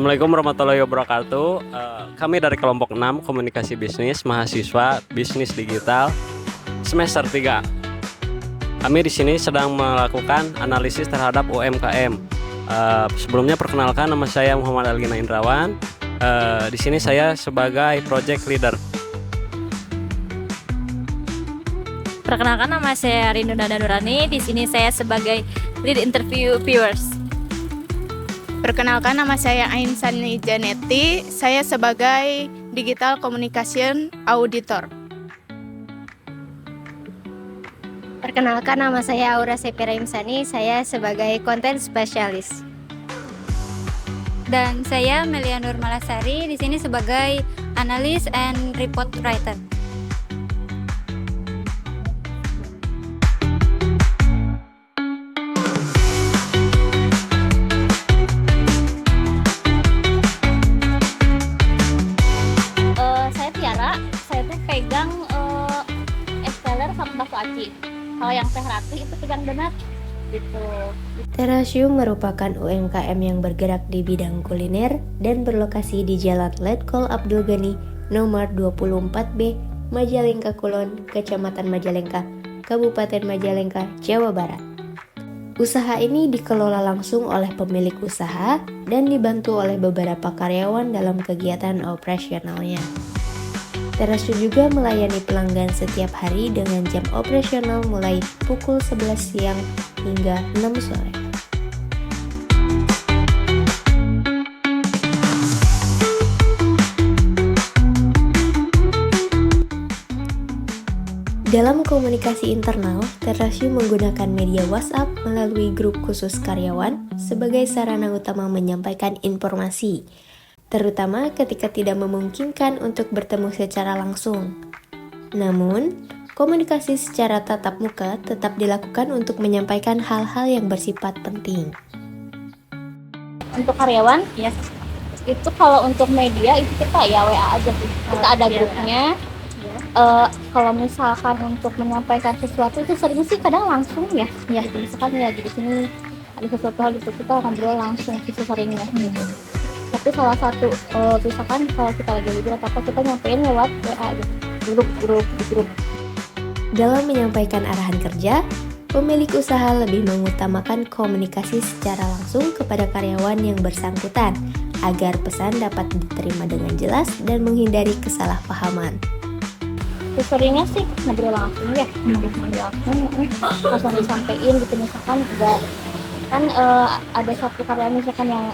Assalamualaikum warahmatullahi wabarakatuh. Kami dari kelompok 6 Komunikasi Bisnis Mahasiswa Bisnis Digital semester 3. Kami di sini sedang melakukan analisis terhadap UMKM. Sebelumnya perkenalkan, nama saya Muhammad Algina Indrawan. Di sini saya sebagai project leader. Perkenalkan, nama saya Rindu Nanda Nurani. Di sini saya sebagai lead interviewers. Perkenalkan, nama saya Ainsani Janeti. Saya sebagai Digital Communication Auditor. Perkenalkan, nama saya Aura Sepira Imsani. Saya sebagai Content Specialist. Dan saya Melia Nur Malasari, di sini sebagai Analyst and Report Writer. Saya Tiara, saya tuh pegang Esteller sama bakso aci. Kalau yang Teh Rati itu pegang donat gitu. Terasium merupakan UMKM yang bergerak di bidang kuliner dan berlokasi di Jalan Letkol Abdul Ghani nomor 24B, Majalengka Kulon, Kecamatan Majalengka, Kabupaten Majalengka, Jawa Barat. Usaha ini dikelola langsung oleh pemilik usaha dan dibantu oleh beberapa karyawan dalam kegiatan operasionalnya. Terasium juga melayani pelanggan setiap hari dengan jam operasional mulai pukul 11 siang hingga 6 sore. Dalam komunikasi internal, Terasium menggunakan media WhatsApp melalui grup khusus karyawan sebagai sarana utama menyampaikan informasi, terutama ketika tidak memungkinkan untuk bertemu secara langsung. Namun, komunikasi secara tatap muka tetap dilakukan untuk menyampaikan hal-hal yang bersifat penting. Untuk karyawan, ya itu kalau untuk media itu kita ya WA aja sih. Kita ada grupnya. Kalau misalkan untuk menyampaikan sesuatu itu seringnya sih kadang langsung ya. Ya, misalkan ya di sini ada sesuatu hal itu kita ngobrol langsung itu seringnya gitu. Tapi salah satu misalkan kalau kita lagi libur atau apa kita nyampein lewat WA gitu. Grup. Dalam menyampaikan arahan kerja, pemilik usaha lebih mengutamakan komunikasi secara langsung kepada karyawan yang bersangkutan agar pesan dapat diterima dengan jelas dan menghindari kesalahpahaman. Seringnya sih ngobrol langsung ya, langsung disampaikan gitu. Misalkan juga kan ada satu karyawan misalkan yang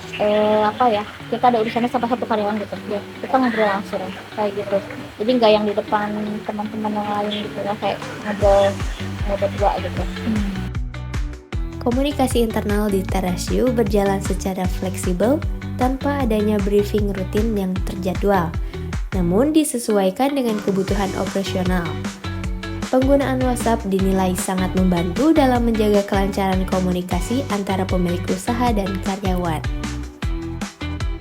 kita ada urusannya sama satu karyawan gitu ya, kita ngobrol langsung kayak gitu. Jadi nggak yang di depan teman-teman yang lain gitu ya, kayak ngobrol berdua gitu. Komunikasi internal di Terasium berjalan secara fleksibel tanpa adanya briefing rutin yang terjadwal, namun disesuaikan dengan kebutuhan operasional. Penggunaan WhatsApp dinilai sangat membantu dalam menjaga kelancaran komunikasi antara pemilik usaha dan karyawan.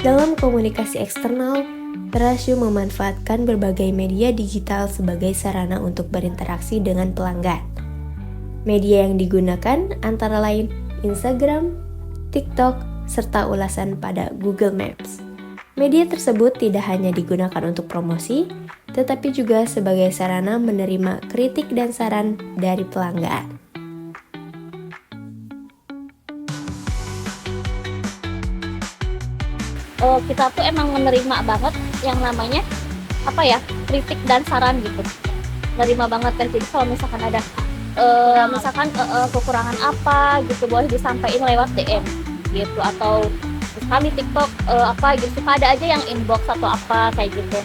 Dalam komunikasi eksternal, Terasium memanfaatkan berbagai media digital sebagai sarana untuk berinteraksi dengan pelanggan. Media yang digunakan antara lain Instagram, TikTok, serta ulasan pada Google Maps. Media tersebut tidak hanya digunakan untuk promosi, tetapi juga sebagai sarana menerima kritik dan saran dari pelanggan. Kita tuh emang menerima banget yang namanya kritik dan saran gitu. Menerima banget kan. Jadi kalau misalkan ada kekurangan apa gitu boleh disampaikan lewat DM gitu, atau kami TikTok gitu, ada aja yang inbox atau apa kayak gitu.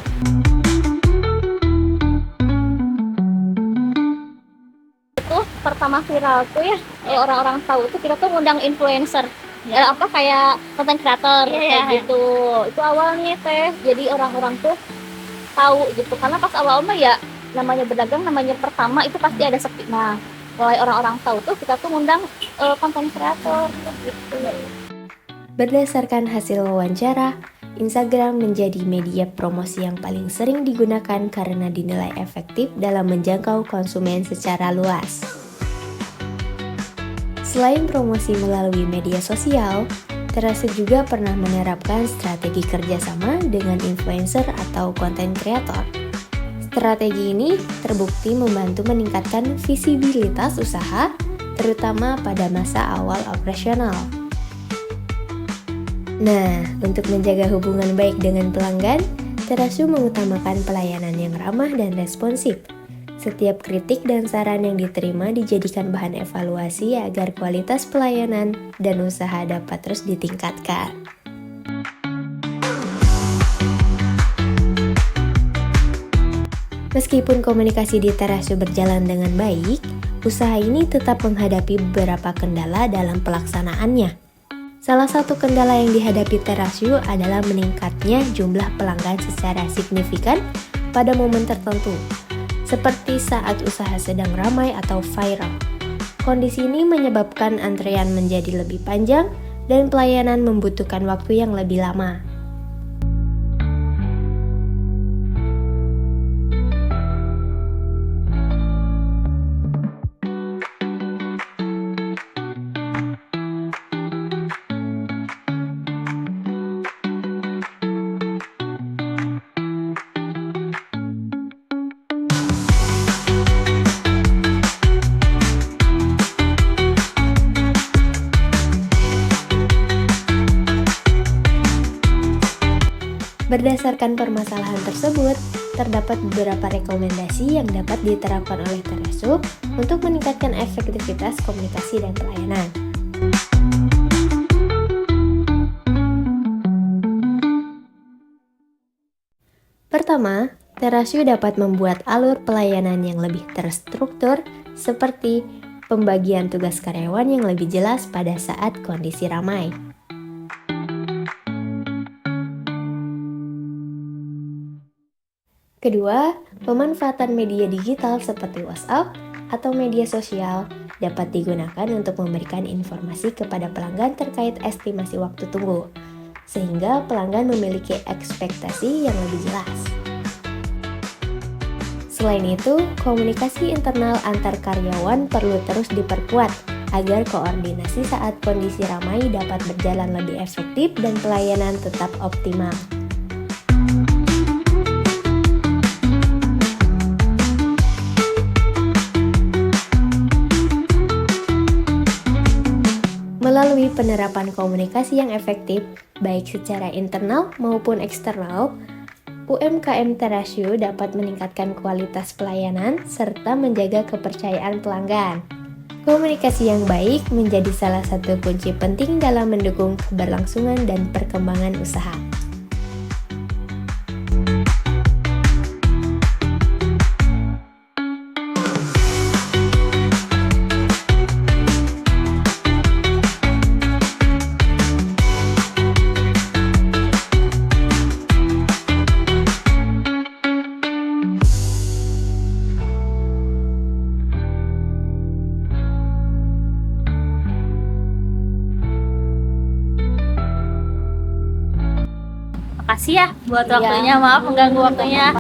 Itu pertama viral tuh ya, orang-orang tahu tuh kita tuh ngundang influencer, kayak content creator kayak gitu. Itu awalnya jadi orang-orang tuh tahu gitu, karena pas awal mah ya namanya berdagang, namanya pertama itu pasti ada sepi. Nah, mulai orang-orang tahu tuh kita tuh ngundang content creator gitu. Berdasarkan hasil wawancara, Instagram menjadi media promosi yang paling sering digunakan karena dinilai efektif dalam menjangkau konsumen secara luas. Selain promosi melalui media sosial, Terasa juga pernah menerapkan strategi kerjasama dengan influencer atau konten kreator. Strategi ini terbukti membantu meningkatkan visibilitas usaha, terutama pada masa awal operasional. Nah, untuk menjaga hubungan baik dengan pelanggan, Terasio mengutamakan pelayanan yang ramah dan responsif. Setiap kritik dan saran yang diterima dijadikan bahan evaluasi agar kualitas pelayanan dan usaha dapat terus ditingkatkan. Meskipun komunikasi di Terasio berjalan dengan baik, usaha ini tetap menghadapi beberapa kendala dalam pelaksanaannya. Salah satu kendala yang dihadapi Terasio adalah meningkatnya jumlah pelanggan secara signifikan pada momen tertentu, seperti saat usaha sedang ramai atau viral. Kondisi ini menyebabkan antrean menjadi lebih panjang dan pelayanan membutuhkan waktu yang lebih lama. Berdasarkan permasalahan tersebut, terdapat beberapa rekomendasi yang dapat diterapkan oleh Terasio untuk meningkatkan efektivitas komunikasi dan pelayanan. Pertama, Terasio dapat membuat alur pelayanan yang lebih terstruktur, seperti pembagian tugas karyawan yang lebih jelas pada saat kondisi ramai. Kedua, pemanfaatan media digital seperti WhatsApp atau media sosial dapat digunakan untuk memberikan informasi kepada pelanggan terkait estimasi waktu tunggu, sehingga pelanggan memiliki ekspektasi yang lebih jelas. Selain itu, komunikasi internal antar karyawan perlu terus diperkuat agar koordinasi saat kondisi ramai dapat berjalan lebih efektif dan pelayanan tetap optimal. Melalui penerapan komunikasi yang efektif, baik secara internal maupun eksternal, UMKM Terasio dapat meningkatkan kualitas pelayanan serta menjaga kepercayaan pelanggan. Komunikasi yang baik menjadi salah satu kunci penting dalam mendukung keberlangsungan dan perkembangan usaha. Makasih ya buat waktunya, maaf mengganggu waktunya.